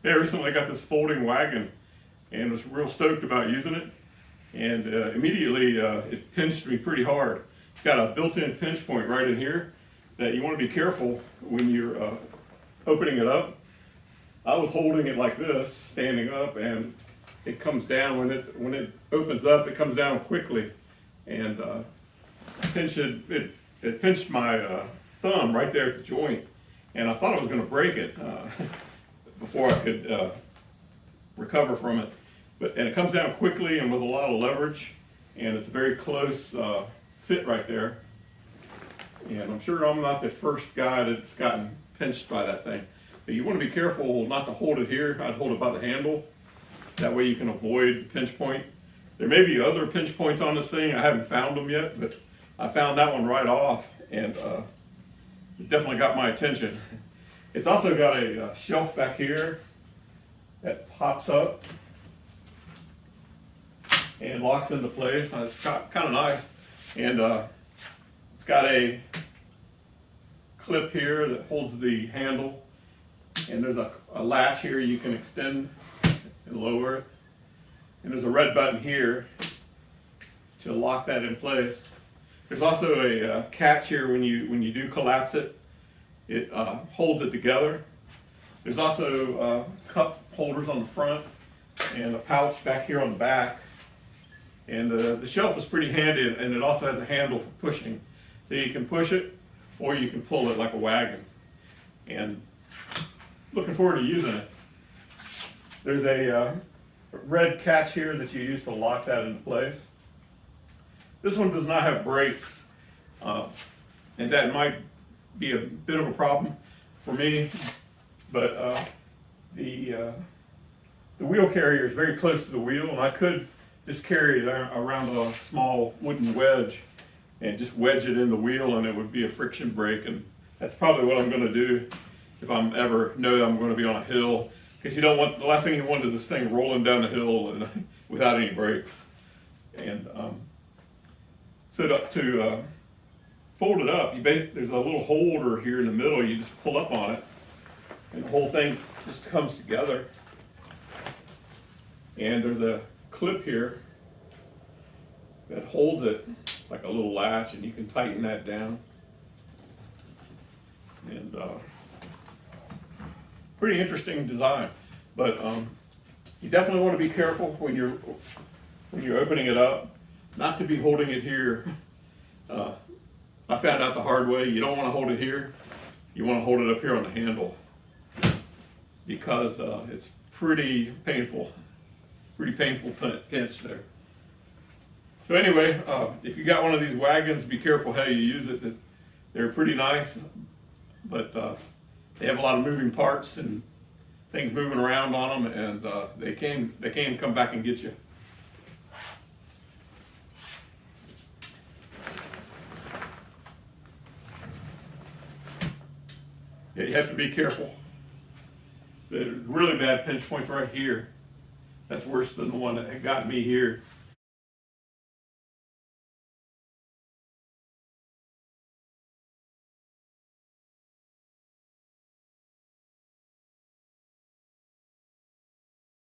Yeah, recently I got this folding wagon and was real stoked about using it. And immediately it pinched me pretty hard. It's got a built-in pinch point right in here that you want to be careful when you're opening it up. I was holding it like this, standing up, and it comes down. When it opens up, it comes down quickly. And it pinched my thumb right there at the joint. And I thought I was going to break it before I could recover from it. And it comes down quickly and with a lot of leverage, and it's a very close fit right there. And I'm sure I'm not the first guy that's gotten pinched by that thing. But you want to be careful not to hold it here. I'd hold it by the handle. That way you can avoid the pinch point. There may be other pinch points on this thing. I haven't found them yet, but I found that one right off, and it definitely got my attention. It's also got a shelf back here that pops up and locks into place. It's kind of nice, and it's got a clip here that holds the handle, and there's a latch here you can extend and lower it, and there's a red button here to lock that in place. There's also a catch here when you do collapse it. It holds it together. There's also cup holders on the front and a pouch back here on the back. And the shelf is pretty handy, and it also has a handle for pushing. So you can push it or you can pull it like a wagon. And looking forward to using it. There's a red catch here that you use to lock that into place. This one does not have brakes, and that might be a bit of a problem for me, but the wheel carrier is very close to the wheel, and I could just carry it around a small wooden wedge and just wedge it in the wheel, and it would be a friction brake. And that's probably what I'm going to do if I'm ever know I'm going to be on a hill, because you don't want, the last thing you want is this thing rolling down the hill and without any brakes. And so to fold it up, there's a little holder here in the middle. You just pull up on it, and the whole thing just comes together. And there's a clip here that holds it like a little latch, and you can tighten that down. And pretty interesting design, but you definitely want to be careful when you're opening it up, not to be holding it here. I found out the hard way. You don't want to hold it here. You want to hold it up here on the handle, because it's pretty painful pinch there. So anyway, if you got one of these wagons, be careful how you use it. They're pretty nice, but they have a lot of moving parts and things moving around on them, and they can come back and get you. Yeah, you have to be careful. There's really bad pinch points right here. That's worse than the one that got me here.